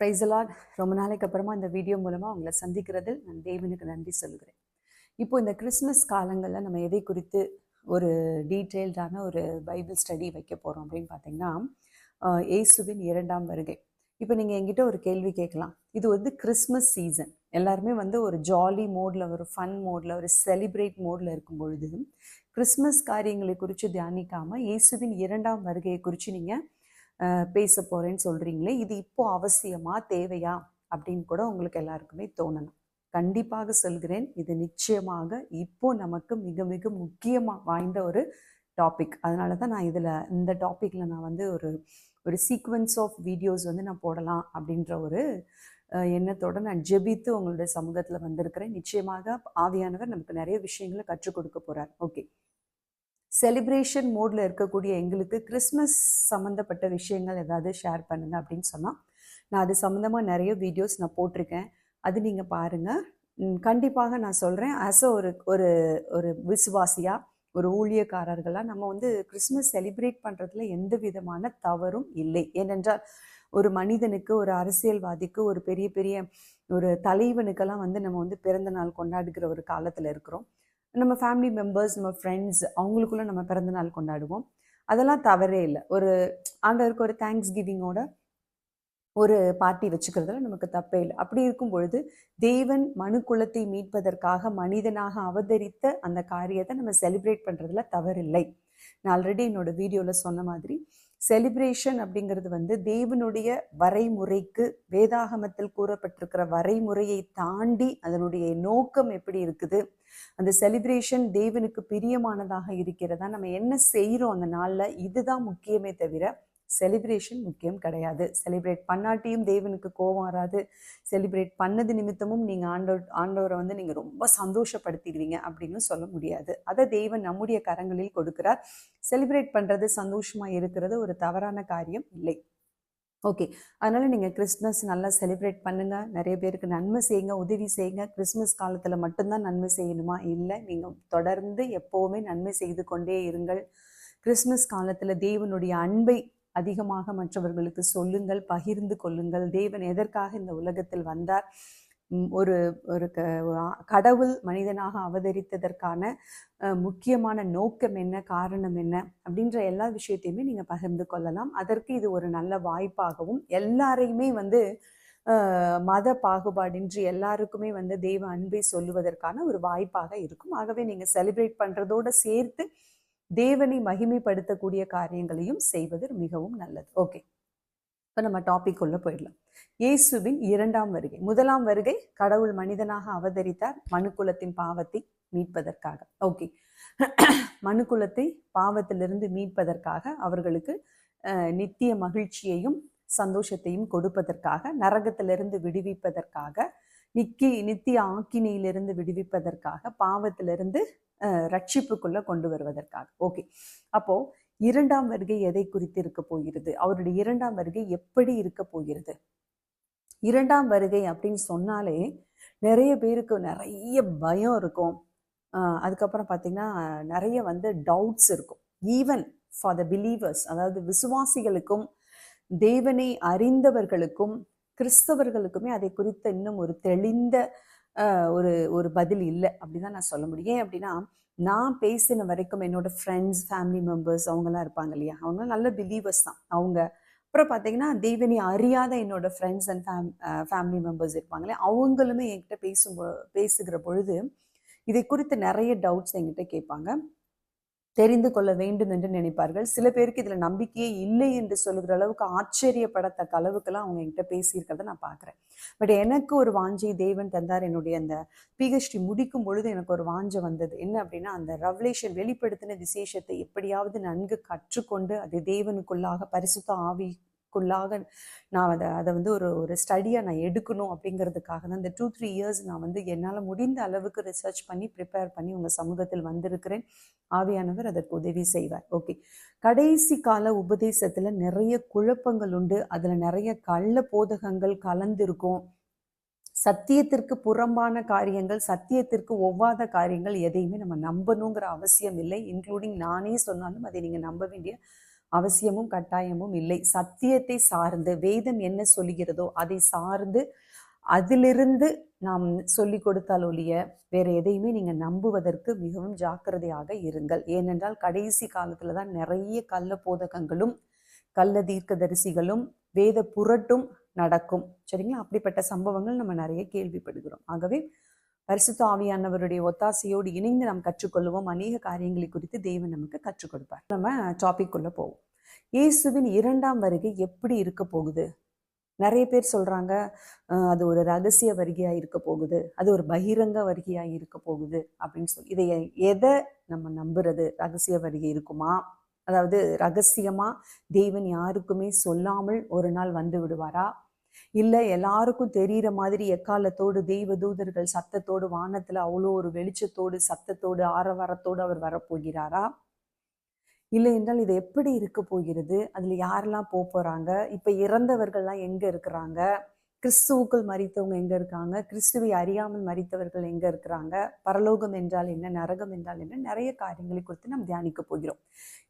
Price Lord. ரொம்ப நாளைக்கு அப்புறமா இந்த வீடியோ மூலமாக உங்களை சந்திக்கிறதில் நான் தேவனுக்கு நன்றி சொல்கிறேன். இப்போ இந்த கிறிஸ்மஸ் காலங்களில் நம்ம எதை குறித்து ஒரு டீட்டெயில்டான ஒரு பைபிள் ஸ்டடி வைக்க போகிறோம் அப்படின்னு பார்த்தீங்கன்னா, இயேசுவின் இரண்டாம் வருகை. இப்போ நீங்கள் என்கிட்ட ஒரு கேள்வி கேட்கலாம், இது வந்து கிறிஸ்மஸ் சீசன், எல்லாருமே வந்து ஒரு ஜாலி மோடில், ஒரு ஃபன் மோடில், ஒரு செலிப்ரேட் மோடில் இருக்கும் பொழுது கிறிஸ்மஸ் காரியங்களை குறித்து தியானிக்காமல் இயேசுவின் இரண்டாம் வருகையை குறித்து நீங்கள் பேச போகிறேன்னு சொல்கிறீங்களே, இது இப்போ அவசியமா தேவையா அப்படின்னு கூட உங்களுக்கு எல்லாருக்குமே தோணணும். கண்டிப்பாக சொல்கிறேன், இது நிச்சயமாக இப்போ நமக்கு மிக மிக முக்கியமாக வாய்ந்த ஒரு டாபிக். அதனால தான் நான் இந்த டாப்பிக்கில் நான் வந்து ஒரு சீக்வன்ஸ் ஆஃப் வீடியோஸ் வந்து நான் போடலாம் அப்படின்ற ஒரு எண்ணத்தோடு நான் ஜெபித்து உங்களுடைய சமூகத்தில் வந்திருக்கிறேன். நிச்சயமாக ஆவியானவர் நமக்கு நிறைய விஷயங்களை கற்றுக் கொடுக்க போகிறார். ஓகே, செலிப்ரேஷன் மோடில் இருக்கக்கூடிய எங்களுக்கு கிறிஸ்மஸ் சம்மந்தப்பட்ட விஷயங்கள் ஏதாவது ஷேர் பண்ணுங்க அப்படின்னு சொன்னால், நான் அது சம்மந்தமாக நிறைய வீடியோஸ் நான் போட்டிருக்கேன், அது நீங்கள் பாருங்கள். கண்டிப்பாக நான் சொல்கிறேன், ஆஸ் ஒரு ஒரு ஒரு விசுவாசியாக, ஒரு ஊழியக்காரர்களாக நம்ம வந்து கிறிஸ்மஸ் செலிப்ரேட் பண்ணுறதுல எந்த விதமான தவறும் இல்லை. ஏனென்றால் ஒரு மனிதனுக்கு, ஒரு அரசியல்வாதிக்கு, ஒரு பெரிய பெரிய ஒரு தலைவனுக்கெல்லாம் வந்து நம்ம வந்து பிறந்த நாள் கொண்டாடுகிற ஒரு காலத்தில் இருக்கிறோம். நம்ம ஃபேமிலி மெம்பர்ஸ், நம்ம ஃப்ரெண்ட்ஸ், அவங்களுக்குள்ள நம்ம பிறந்த நாள் கொண்டாடுவோம். அதெல்லாம் தவறே இல்லை. ஒரு ஆண்டவருக்கு ஒரு தேங்க்ஸ் கிவிங்கோட ஒரு பார்ட்டி வச்சுக்கிறதுல நமக்கு தப்பே இல்லை. அப்படி இருக்கும் பொழுது தேவன் மனுக்குலத்தை மீட்பதற்காக மனிதனாக அவதரித்த அந்த காரியத்தை நம்ம செலிப்ரேட் பண்ணுறதுல தவறில்லை. நான் ஆல்ரெடி என்னோட வீடியோவில் சொன்ன மாதிரி, செலிப்ரேஷன் அப்படிங்கிறது வந்து தேவனுடைய வரைமுறைக்கு, வேதாகமத்தில் கூறப்பட்டிருக்கிற வரைமுறையை தாண்டி அதனுடைய நோக்கம் எப்படி இருக்குது, அந்த செலிப்ரேஷன் தேவனுக்கு பிரியமானதாக இருக்கிறதா, நம்ம என்ன செய்கிறோம் அந்த நாளில், இதுதான் முக்கியமே தவிர செலிப்ரேஷன் முக்கியம் கிடையாது. செலிப்ரேட் பண்ணாட்டியும் தேவனுக்கு கோபம் வராது. செலிப்ரேட் பண்ணது நிமித்தமும் நீங்கள் ஆண்டவரை வந்து நீங்கள் ரொம்ப சந்தோஷப்படுத்திடுவீங்க அப்படின்னு சொல்ல முடியாது. அதை தேவன் நம்முடைய கரங்களில் கொடுக்கிறார். செலிப்ரேட் பண்ணுறது, சந்தோஷமாக இருக்கிறது ஒரு தவறான காரியம் இல்லை. ஓகே, அதனால் நீங்கள் கிறிஸ்மஸ் நல்லா செலிப்ரேட் பண்ணுங்கள், நிறைய பேருக்கு நன்மை செய்யுங்க, உதவி செய்யுங்க. கிறிஸ்மஸ் காலத்தில் மட்டும்தான் நன்மை செய்யணுமா? இல்லை, நீங்கள் தொடர்ந்து எப்போவுமே நன்மை செய்து கொண்டே இருங்கள். கிறிஸ்மஸ் காலத்தில் தேவனுடைய அன்பை அதிகமாக மற்றவர்களுக்கு சொல்லுங்கள், பகிர்ந்து கொள்ளுங்கள். தேவன் எதற்காக இந்த உலகத்தில் வந்தார், ஒரு ஒரு கடவுள் மனிதனாக அவதரித்ததற்கான முக்கியமான நோக்கம் என்ன, காரணம் என்ன அப்படின்ற எல்லா விஷயத்தையுமே நீங்கள் பகிர்ந்து கொள்ளலாம். அதற்கு இது ஒரு நல்ல வாய்ப்பாகவும், எல்லாரையுமே வந்து மத பாகுபாடின்றி எல்லாருக்குமே வந்து தெய்வ அன்பை சொல்லுவதற்கான ஒரு வாய்ப்பாக இருக்கும். ஆகவே நீங்கள் செலிப்ரேட் பண்ணுறதோடு சேர்த்து தேவனை மகிமைப்படுத்தக்கூடிய காரியங்களையும் செய்வது மிகவும் நல்லது. ஓகே, இப்போ நம்ம டாபிக் உள்ள போயிடலாம். இயேசுவின் இரண்டாம் வருகை. முதலாம் வருகை, கடவுள் மனிதனாக அவதரித்தார் மனுக்குலத்தின் பாவத்தை மீட்பதற்காக. ஓகே, மனுக்குலத்தை பாவத்திலிருந்து மீட்பதற்காக, அவர்களுக்கு நித்திய மகிழ்ச்சியையும் சந்தோஷத்தையும் கொடுப்பதற்காக, நரகத்திலிருந்து விடுவிப்பதற்காக, நித்திய ஆக்கினையிலிருந்து விடுவிப்பதற்காக, பாவத்திலிருந்து ரட்சிப்புக்குள்ள கொண்டு வருவதற்காக. ஓகே, அப்போ இரண்டாம் வருகை எதை குறித்து இருக்க போகிறது, அவருடைய இரண்டாம் வருகை எப்படி இருக்க போகிறது? இரண்டாம் வருகை அப்படின்னு சொன்னாலே நிறைய பேருக்கு நிறைய பயம் இருக்கும். அதுக்கப்புறம் பார்த்தீங்கன்னா நிறைய வந்து டவுட்ஸ் இருக்கும். ஈவன் ஃபார் த பிலீவர்ஸ், அதாவது விசுவாசிகளுக்கும் தேவனை அறிந்தவர்களுக்கும் கிறிஸ்தவர்களுக்குமே அதை குறித்த இன்னும் ஒரு தெளிந்த ஒரு பதில் இல்லை அப்படிதான் நான் சொல்ல முடியும். ஏன் அப்படின்னா, நான் பேசின வரைக்கும் என்னோட ஃப்ரெண்ட்ஸ், ஃபேமிலி மெம்பர்ஸ் அவங்கெல்லாம் இருப்பாங்க இல்லையா, அவங்க நல்ல பிலீவர்ஸ் தான் அவங்க. அப்புறம் பார்த்தீங்கன்னா தேவனை அறியாத என்னோட ஃப்ரெண்ட்ஸ் அண்ட் ஃபேமிலி மெம்பர்ஸ் இருப்பாங்களே, அவங்களுமே என்கிட்ட பேசுகிற பொழுது இதை குறித்து நிறைய டவுட்ஸ் என்கிட்ட கேட்பாங்க, தெரிந்து கொள்ள வேண்டும் என்று நினைப்பார்கள். சில பேருக்கு இதில் நம்பிக்கையே இல்லை என்று சொல்லுகிற அளவுக்கு, ஆச்சரியப்படத்தக்க அளவுக்குலாம் அவங்க என்கிட்ட பேசியிருக்கிறத நான் பார்க்குறேன். பட் எனக்கு ஒரு வாஞ்சை தேவன் தந்தார். என்னுடைய அந்த பிஹெச்டி முடிக்கும் பொழுது எனக்கு ஒரு வாஞ்சை வந்தது. என்ன அப்படின்னா, அந்த ரெவலேஷன், வெளிப்படுத்தின விசேஷத்தை எப்படியாவது நன்கு கற்றுக்கொண்டு அது தேவனுக்குள்ளாக, பரிசுத்த ஆவிக்குள்ளாக நான் அதை வந்து ஒரு ஸ்டடியாக நான் எடுக்கணும் அப்படிங்கிறதுக்காக தான் இந்த 2-3 இயர்ஸ் நான் வந்து என்னால் முடிந்த அளவுக்கு ரிசர்ச் பண்ணி ப்ரிப்பேர் பண்ணி உங்கள் சமூகத்தில் வந்திருக்கிறேன். ஆவியானவர் அதற்கு உதவி செய்வார். ஓகே, கடைசி கால உபதேசத்தில் நிறைய குழப்பங்கள் உண்டு, அதில் நிறைய கள்ள போதகங்கள் கலந்திருக்கும். சத்தியத்திற்கு புறம்பான காரியங்கள், சத்தியத்திற்கு ஒவ்வாத காரியங்கள் எதையுமே நம்ம நம்பணுங்கிற அவசியம் இல்லை. இன்க்ளூடிங் நானே சொன்னாலும் அதை நீங்கள் நம்ப வேண்டிய அவசியமும் கட்டாயமும் இல்லை. சத்தியத்தை சார்ந்து வேதம் என்ன சொல்லுகிறதோ அதை சார்ந்து அதிலிருந்து நாம் சொல்லிக் கொடுத்தால் ஒழிய வேற எதையுமே நீங்க நம்புவதற்கு மிகவும் ஜாக்கிரதையாக இருங்கள். ஏனென்றால் கடைசி காலத்துல தான் நிறைய கள்ள போதகங்களும் கள்ள தீர்க்கதரிசிகளும் வேத புரட்டும் நடக்கும். சரிங்களா? அப்படிப்பட்ட சம்பவங்கள் நம்ம நிறைய கேள்விப்படுகிறோம். ஆகவே பரிசுத்த ஆவியானவருடைய ஒத்தாசையோடு இணைந்து நாம் கற்றுக்கொள்வோம். அநேக காரியங்களை குறித்து தேவன் நமக்கு கற்றுக் கொடுப்பார். நம்ம டாபிக் உள்ள போவோம். இயேசுவின் 2ஆம் வருகை எப்படி இருக்க போகுது? நிறைய பேர் சொல்றாங்க அது ஒரு ரகசிய வருகையா இருக்க போகுது, அது ஒரு பகிரங்க வருகையா இருக்க போகுது அப்படின்னு சொல்லி. இதை எதை நம்ம நம்புறது? ரகசிய வருகை இருக்குமா? அதாவது ரகசியமா தேவன் யாருக்குமே சொல்லாமல் ஒரு நாள் வந்து விடுவாரா? இல்ல எல்லாருக்கும் தெரிகிற மாதிரி எக்காலத்தோடு தெய்வ தூதர்கள் சத்தத்தோடு வானத்துல அவ்வளோ ஒரு வெளிச்சத்தோடு சத்தத்தோடு ஆரவாரத்தோடு அவர் வரப்போகிறாரா? இல்லை என்றால் இது எப்படி இருக்க போகிறது? அதுல யாரெல்லாம் போறாங்க? இப்ப இறந்தவர்கள்லாம் எங்க இருக்கிறாங்க? கிறிஸ்துவுக்குள் மரித்தவங்க எங்க இருக்காங்க? கிறிஸ்துவை அறியாமல் மரித்தவர்கள் எங்க இருக்கிறாங்க? பரலோகம் என்றால் என்ன, நரகம் என்றால் என்ன, நிறைய காரியங்களை குறித்து நாம் தியானிக்க போகிறோம்.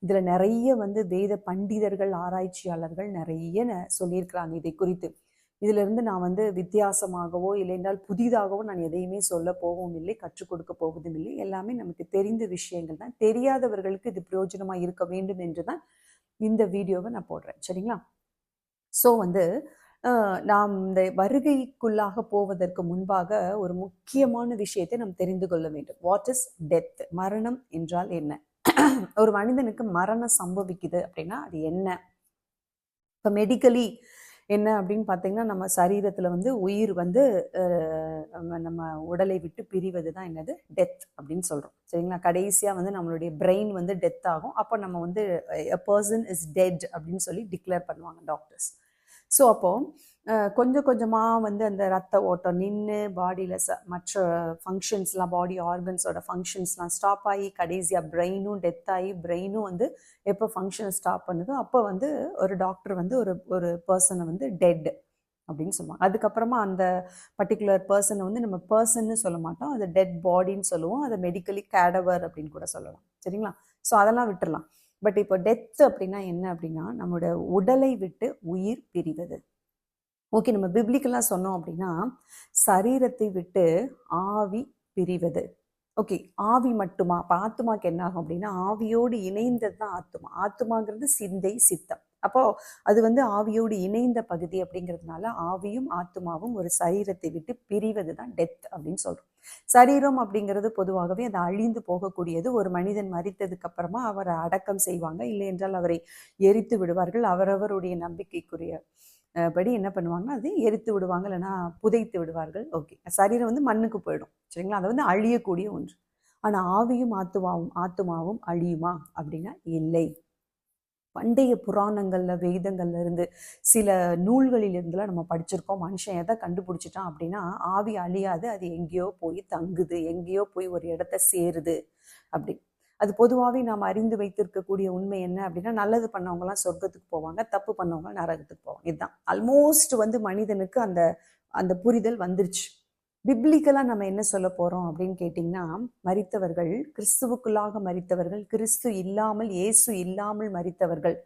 இதுல நிறைய வேத பண்டிதர்கள் ஆராய்ச்சியாளர்கள் நிறைய சொல்லியிருக்கிறாங்க இதை குறித்து. இதுல இருந்து நான் வித்தியாசமாகவோ இல்லை என்றால் புதிதாகவோ நான் எதையுமே சொல்ல போகவும் இல்லை, கற்றுக் கொடுக்க போவதும் இல்லை. எல்லாமே நமக்கு தெரிந்த விஷயங்கள் தான். தெரியாதவர்களுக்கு இது பிரயோஜனமா இருக்க வேண்டும் என்றுதான் இந்த வீடியோவை நான் போடுறேன். சரிங்களா? ஸோ நாம் இந்த வருகைக்குள்ளாக போவதற்கு முன்பாக ஒரு முக்கியமான விஷயத்தை நாம் தெரிந்து கொள்ள வேண்டும். What is death? மரணம் என்றால் என்ன? ஒரு மனிதனுக்கு மரணம் சம்பவிக்குது அப்படின்னா அது என்ன? இப்போ மெடிக்கலி என்ன அப்படின்னு பார்த்தீங்கன்னா, நம்ம சரீரத்தில் உயிர் நம்ம உடலை விட்டு பிரிவது தான் என்னது? டெத் அப்படின்னு சொல்கிறோம். சரிங்களா? கடைசியாக நம்மளுடைய பிரெயின் டெத் ஆகும். அப்போ நம்ம a person is dead அப்படின்னு சொல்லி டிக்ளேர் பண்ணுவாங்க டாக்டர்ஸ். ஸோ அப்போது கொஞ்சம் கொஞ்சமாக அந்த ரத்த ஓட்டம் நின்று பாடியில் மற்ற ஃபங்க்ஷன்ஸ்லாம், பாடி ஆர்கன்ஸோட ஃபங்க்ஷன்ஸ்லாம் ஸ்டாப் ஆகி கடைசியாக பிரெயினும் டெத் ஆகி பிரெயினும் எப்போ ஃபங்க்ஷன் ஸ்டாப் பண்ணுதோ அப்போ ஒரு டாக்டர் ஒரு பர்சனை டெட் அப்படின்னு சொல்லுவாங்க. அதுக்கப்புறமா அந்த பர்டிகுலர் பர்சனை நம்ம பர்சன்னு சொல்ல மாட்டோம், அது டெட் பாடின்னு சொல்லுவோம். அதை மெடிக்கலி கேடவர் அப்படின்னு கூட சொல்லலாம். சரிங்களா? ஸோ அதெல்லாம் விட்டுடலாம். பட் இப்போ டெத் அப்படின்னா என்ன அப்படின்னா, நம்மளோட உடலை விட்டு உயிர் பிரிவது. ஓகே, நம்ம பிப்ளிக்கலாக சொன்னோம் அப்படின்னா சரீரத்தை விட்டு ஆவி பிரிவது. ஓகே, ஆவி மட்டுமா? இப்போ ஆத்துமாக்கு என்ன ஆகும் அப்படின்னா, ஆவியோடு இணைந்தது தான் ஆத்துமா. ஆத்துமாங்கிறது சிந்தை, சித்தம். அப்போ அது ஆவியோடு இணைந்த பகுதி அப்படிங்கிறதுனால ஆவியும் ஆத்துமாவும் ஒரு சரீரத்தை விட்டு பிரிவது தான் டெத் அப்படின்னு சொல்றோம். சரீரம் அப்படிங்கிறது பொதுவாகவே அது அழிந்து போகக்கூடியது. ஒரு மனிதன் மரித்ததுக்கு அப்புறமா அவரை அடக்கம் செய்வாங்க, இல்லை என்றால் அவரை எரித்து விடுவார்கள். அவரவருடைய நம்பிக்கைக்குரிய படி என்ன பண்ணுவாங்கன்னா அது எரித்து விடுவாங்க, இல்லைன்னா புதைத்து விடுவார்கள். ஓகே, சரீரம் மண்ணுக்கு போயிடும். சரிங்களா? அது அழியக்கூடிய ஒன்று. ஆனால் ஆவியும் ஆத்துமாவும் அழியுமா அப்படின்னா இல்லை. பண்டைய புராணங்கள்ல வேதங்கள்ல இருந்து சில நூல்களில் இருந்துலாம் நம்ம படிச்சிருக்கோம். மனுஷன் எதை கண்டுபிடிச்சிட்டான் அப்படின்னா, ஆவி அழியாது, அது எங்கேயோ போய் தங்குது, எங்கேயோ போய் ஒரு இடத்த சேருது அப்படி. அது பொதுவாகவே நாம் அறிந்து வைத்திருக்கக்கூடிய உண்மை என்ன அப்படின்னா, நல்லது பண்ணவங்கலாம் சொர்க்கத்துக்கு போவாங்க, தப்பு பண்ணவங்க நரகத்துக்கு போவாங்க. இதுதான் ஆல்மோஸ்ட் மனிதனுக்கு அந்த அந்த புரிதல் வந்துருச்சு. பிப்ளிக்கலாக நம்ம என்ன சொல்ல போகிறோம் அப்படின்னு கேட்டிங்கன்னா, மரித்தவர்கள், கிறிஸ்துவுக்குள்ளாக மரித்தவர்கள், கிறிஸ்து இல்லாமல் இயேசு இல்லாமல் மரித்தவர்கள்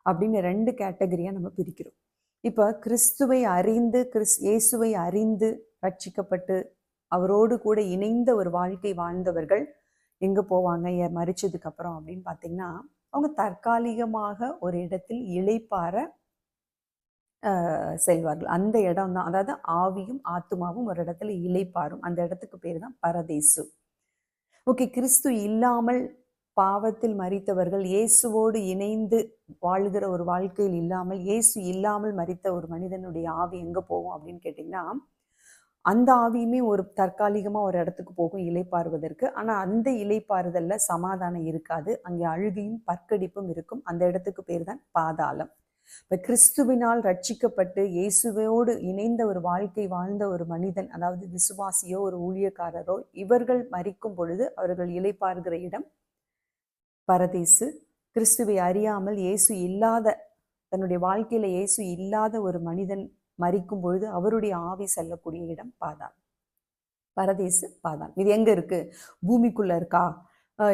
அப்படின்னு 2 கேட்டகரியாக நம்ம பிரிக்கிறோம். இப்போ கிறிஸ்துவை அறிந்து இயேசுவை அறிந்து ரட்சிக்கப்பட்டு அவரோடு கூட இணைந்த ஒரு வாழ்க்கை வாழ்ந்தவர்கள் எங்கே போவாங்க மரிச்சதுக்கு அப்புறம் அப்படின்னு பார்த்தீங்கன்னா, அவங்க தற்காலிகமாக ஒரு இடத்தில் இளைப்பாற செல்வார்கள். அந்த இடம் தான், அதாவது ஆவியும் ஆத்துமாவும் ஒரு இடத்துல இளைப்பாரும். அந்த இடத்துக்கு பேர் தான் பரதேசு. ஓகே, கிறிஸ்து இல்லாமல் பாவத்தில் மரித்தவர்கள், இயேசுவோடு இணைந்து வாழ்கிற ஒரு வாழ்க்கையில் இல்லாமல், இயேசு இல்லாமல் மரித்த ஒரு மனிதனுடைய ஆவி எங்கே போகும் அப்படின்னு கேட்டிங்கன்னா, அந்த ஆவியுமே ஒரு தற்காலிகமாக ஒரு இடத்துக்கு போகும் இளைப்பாறுவதற்கு. ஆனால் அந்த இளைப்பாறுதலில் சமாதானம் இருக்காது, அங்கே அழுகையும் பற்கடிப்பும் இருக்கும். அந்த இடத்துக்கு பேர் தான் பாதாளம். இப்போ கிறிஸ்துவினால் ரட்சிக்கப்பட்டு இயேசுவோடு இணைந்த ஒரு வாழ்க்கை வாழ்ந்த ஒரு மனிதன், அதாவது விசுவாசியோ ஒரு ஊழியக்காரரோ, இவர்கள் மரிக்கும் பொழுது அவர்கள் இளைப்பாறுகிற இடம் பரதேசு. கிறிஸ்துவை அறியாமல் இயேசு இல்லாத, தன்னுடைய வாழ்க்கையில இயேசு இல்லாத ஒரு மனிதன் மரிக்கும் பொழுது அவருடைய ஆவி செல்லக்கூடிய இடம் பாதாளம். பரதேசு, பாதாளம். இது எங்க இருக்கு? பூமிக்குள்ள இருக்கா?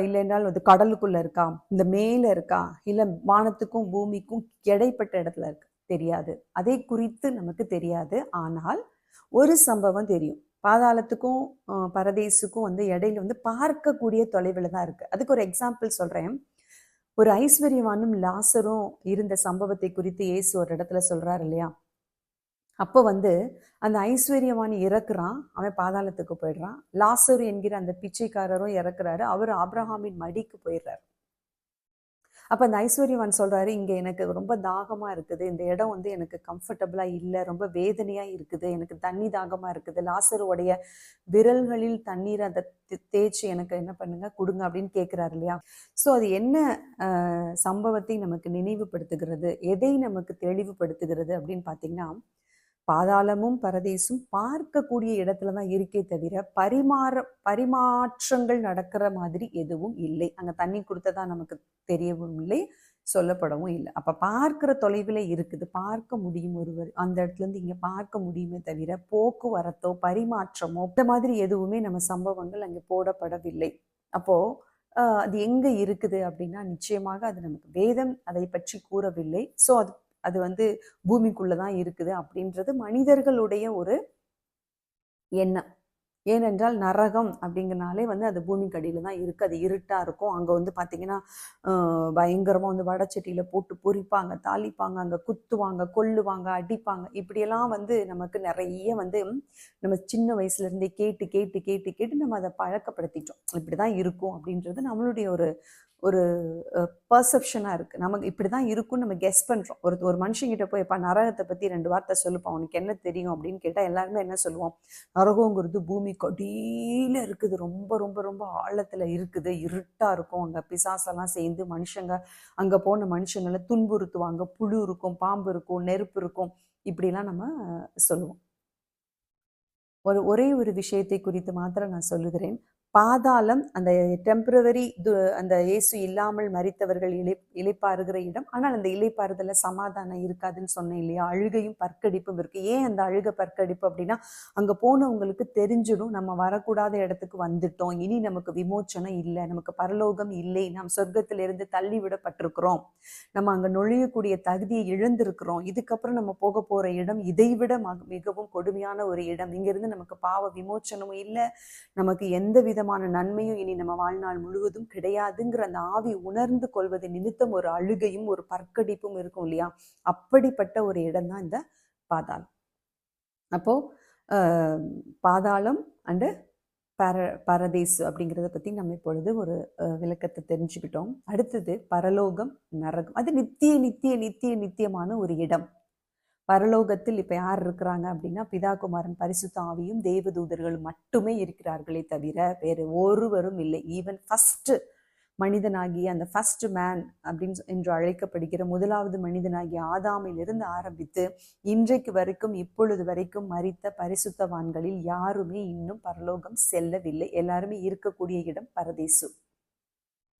இல்லை என்றால் அது கடலுக்குள்ள இருக்கா, இந்த மேல இருக்கா, இல்லை வானத்துக்கும் பூமிக்கும் இடைப்பட்ட இடத்துல இருக்கு, தெரியாது. அதை குறித்து நமக்கு தெரியாது. ஆனால் ஒரு சம்பவம் தெரியும். பாதாளத்துக்கும் பரதேசுக்கும் இடையில பார்க்கக்கூடிய தொலைவில் தான் இருக்கு. அதுக்கு ஒரு எக்ஸாம்பிள் சொல்றேன். ஒரு ஐஸ்வர்யவானும் லாசரும் இருந்த சம்பவத்தை குறித்து இயேசு ஒரு இடத்துல சொல்றாரு இல்லையா? அப்போ அந்த ஐஸ்வர்யவான் இறக்குறான், அவன் பாதாளத்துக்கு போயிடுறான். லாசரு என்கிற அந்த பிச்சைக்காரரும் இறக்குறாரு, அவர் ஆபிரகாமின் மடிக்கு போயிடுறாரு. அப்போ அந்த ஐஸ்வர்யவான் சொல்றாரு, இங்க எனக்கு ரொம்ப தாகமா இருக்குது, இந்த இடம் எனக்கு கம்ஃபர்டபுளா இல்லை, ரொம்ப வேதனையா இருக்குது, எனக்கு தண்ணி தாகமா இருக்குது, லாசருடைய விரல்களில் தண்ணீரை அதை தேய்ச்சி எனக்கு என்ன பண்ணுங்க கொடுங்க அப்படின்னு கேட்கிறாரு இல்லையா? ஸோ அது என்ன சம்பவத்தை நமக்கு நினைவுபடுத்துகிறது, எதை நமக்கு தெளிவுபடுத்துகிறது அப்படின்னு பார்த்தீங்கன்னா, பாதாளமும் பரதேசும் பார்க்கக்கூடிய இடத்துல தான் இருக்கே தவிர பரிமாற்றங்கள் நடக்கிற மாதிரி எதுவும் இல்லை. அங்க தண்ணி கொடுத்ததா நமக்கு தெரியவும் இல்லை, சொல்லப்படவும் இல்லை. அப்ப பார்க்கிற தொலைவில் இருக்குது, பார்க்க முடியும், ஒருவர் அந்த இடத்துல இருந்து இங்க பார்க்க முடியுமே தவிர போக்குவரத்தோ பரிமாற்றமோ இந்த மாதிரி எதுவுமே நம்ம சம்பவங்கள் அங்கே போடப்படவில்லை. அப்போ அது எங்க இருக்குது அப்படின்னா, நிச்சயமாக அது நமக்கு வேதம் அதை பற்றி கூறவில்லை. ஸோ அது பூமிக்குள்ளதான் இருக்குது அப்படின்றது மனிதர்களுடைய ஒரு எண்ணம். ஏனென்றால் நரகம் அப்படிங்கிறனாலே அது பூமிக்கு அடியில தான் இருக்கு, அது இருட்டா இருக்கும். அங்க பாத்தீங்கன்னா பயங்கரமா வடச்சட்டியில போட்டு பொரிப்பாங்க, தாளிப்பாங்க, அங்க குத்துவாங்க, கொல்லுவாங்க, அடிப்பாங்க. இப்படியெல்லாம் நமக்கு நிறைய நம்ம சின்ன வயசுல இருந்தே கேட்டு கேட்டு கேட்டு கேட்டு நம்ம அதை பழக்கப்படுத்திட்டோம். இப்படிதான் இருக்கும் அப்படின்றது நம்மளுடைய ஒரு ஒரு பர்செப்ஷனாக இருக்குது. நமக்கு இப்படி தான் இருக்கும்னு நம்ம கெஸ் பண்ணுறோம். ஒரு மனுஷங்கிட்ட போய் இப்போ நரகத்தை பற்றி 2 வார்த்தை சொல்லுப்போம், உனக்கு என்ன தெரியும் அப்படின்னு கேட்டால் எல்லாருமே என்ன சொல்லுவோம்? நரகங்கிறது பூமி கொடியில் இருக்குது, ரொம்ப ரொம்ப ரொம்ப ஆழத்தில் இருக்குது, இருட்டாக இருக்கும், அங்கே பிசாசெல்லாம் சேர்ந்து மனுஷங்க அங்கே போன மனுஷங்களை துன்புறுத்துவாங்க, புழு இருக்கும், பாம்பு இருக்கும், நெருப்பு இருக்கும், இப்படிலாம் நம்ம சொல்லுவோம். ஒரே ஒரு விஷயத்தை குறித்து மாத்திரம் நான் சொல்லுகிறேன். பாதாளம் அந்த டெம்பரவரி அந்த இயேசு இல்லாமல் மரித்தவர்கள் இளைப்பாறுகிற இடம். ஆனால் அந்த இளைப்பாறுதல சமாதானம் இருக்காதுன்னு சொன்னேன் இல்லையா? அழுகையும் பற்கடிப்பும் இருக்கு. ஏன் அந்த அழுகை பற்கடிப்பு அப்படின்னா, அங்க போனவங்களுக்கு தெரிஞ்சிடும், நம்ம வரக்கூடாத இடத்துக்கு வந்துட்டோம், இனி நமக்கு விமோச்சனம் இல்லை, நமக்கு பரலோகம் இல்லை, நாம் சொர்க்கத்திலிருந்து தள்ளி விடப்பட்டிருக்கிறோம், நம்ம அங்க நுழையக்கூடிய தகுதியை இழந்திருக்கிறோம், இதுக்கப்புறம் நம்ம போக போற இடம் இதைவிட மிகவும் கொடுமையான ஒரு இடம், இங்கிருந்து நமக்கு பாவ விமோச்சனமும் இல்லை, நமக்கு எந்த விதமான நன்மையும் இனி நம்ம வாழ்நாள் முழுவதும் கிடையாதுங்கிற அந்த ஆவி உணர்ந்து கொள்வது நிமித்தம் ஒரு அழுகையும் ஒரு பற்கடிப்பும் இருக்கும் இல்லையா? அப்படிப்பட்ட ஒரு இடம் தான் இந்த பாதாளம். அப்போ பாதாளம் அண்டு பரதேசு அப்படிங்கிறத பத்தி நம்ம இப்பொழுது ஒரு விளக்கத்தை தெரிஞ்சுக்கிட்டோம். அடுத்தது பரலோகம், நரகம். அது நித்திய நித்திய நித்திய நித்தியமான ஒரு இடம். பரலோகத்தில் இப்ப யார் இருக்கிறாங்க அப்படின்னா, பிதா, குமாரன், பரிசுத்த ஆவியும் தேவதூதர்களும் மட்டுமே இருக்கிறார்களே தவிர வேறு ஒருவரும் இல்லை. ஈவன் ஃபர்ஸ்ட் மனிதனாகிய அந்த ஃபர்ஸ்ட் மேன் அப்படின்னு என்று அழைக்கப்படுகிற முதலாவது மனிதனாகிய ஆதாமிலிருந்து ஆரம்பித்து இன்றைக்கு வரைக்கும் இப்பொழுது வரைக்கும் மரித்த பரிசுத்தவான்களில் யாருமே இன்னும் பரலோகம் செல்லவில்லை. எல்லாருமே இருக்கக்கூடிய இடம் பரதேசு,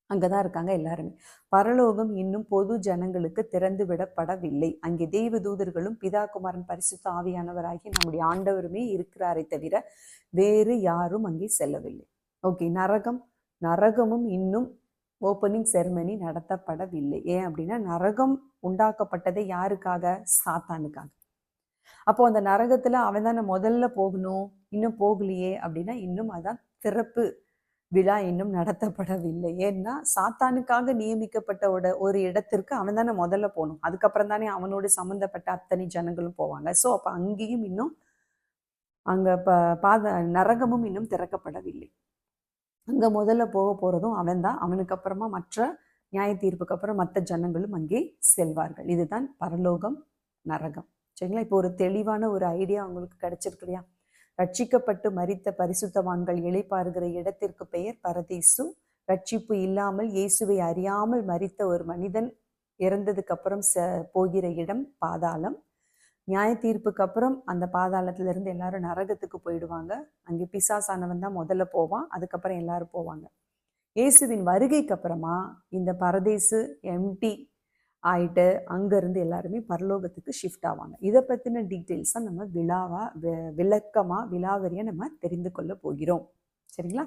அங்கதான் இருக்காங்க எல்லாருமே. பரலோகம் இன்னும் பொது ஜனங்களுக்கு திறந்து விடப்படவில்லை. அங்கே தேவ தூதர்களும் பிதா, குமாரன், பரிசுத்த ஆவியானவராகி நம்முடைய ஆண்டவருமே இருக்கிறாரை தவிர வேறு யாரும் அங்கே செல்லவில்லை. ஓகே, நரகமும் இன்னும் ஓப்பனிங் செரமனி நடத்தப்படவில்லை. ஏன் அப்படின்னா, நரகம் உண்டாக்கப்பட்டதை யாருக்காக? சாத்தானுக்காக. அப்போ அந்த நரகத்துல அவன் தானே முதல்ல போகணும், இன்னும் போகலையே அப்படின்னா, இன்னும் அதான் திறப்பு விழா இன்னும் நடத்தப்படவில்லை. ஏன்னா சாத்தானுக்காக நியமிக்கப்பட்ட ஒரு இடத்திற்கு அவன் தானே முதல்ல போகணும், அதுக்கப்புறம் தானே அவனோடு சம்பந்தப்பட்ட அத்தனை ஜனங்களும் போவாங்க. ஸோ அப்போ அங்கேயும் இன்னும் அங்க நரகமும் இன்னும் திறக்கப்படவில்லை. அங்க முதல்ல போக போறதும் அவன் தான். அவனுக்கு அப்புறமா மற்ற நியாய தீர்ப்புக்கு அப்புறம் மற்ற ஜனங்களும் அங்கே செல்வார்கள். இதுதான் பரலோகம், நரகம். சரிங்களா? இப்போ ஒரு தெளிவான ஒரு ஐடியா உங்களுக்கு கிடைச்சிருக்கு இல்லையா? ரட்சிக்கப்பட்டு மரித்த பரிசுத்தவான்கள் இளைப்பாறுகிற இடத்திற்கு பெயர் பரதீசு. ரட்சிப்பு இல்லாமல் இயேசுவை அறியாமல் மரித்த ஒரு மனிதன் இறந்ததுக்கு அப்புறம் போகிற இடம் பாதாளம். நியாய தீர்ப்புக்கு அப்புறம் அந்த பாதாளத்துல இருந்து எல்லாரும் நரகத்துக்கு போயிடுவாங்க. அங்கே பிசாசானவன் தான் முதல்ல போவான், அதுக்கப்புறம் எல்லாரும் போவாங்க. இயேசுவின் வருகைக்கு அப்புறமா இந்த பரதேசு எம்டி ஆயிட்டு அங்கேருந்து எல்லாருமே பரலோகத்துக்கு ஷிஃப்ட் ஆவாங்க. இதை பற்றின டீட்டெயில்ஸாக நம்ம விலாவரியாக நம்ம தெரிந்து கொள்ள போகிறோம். சரிங்களா?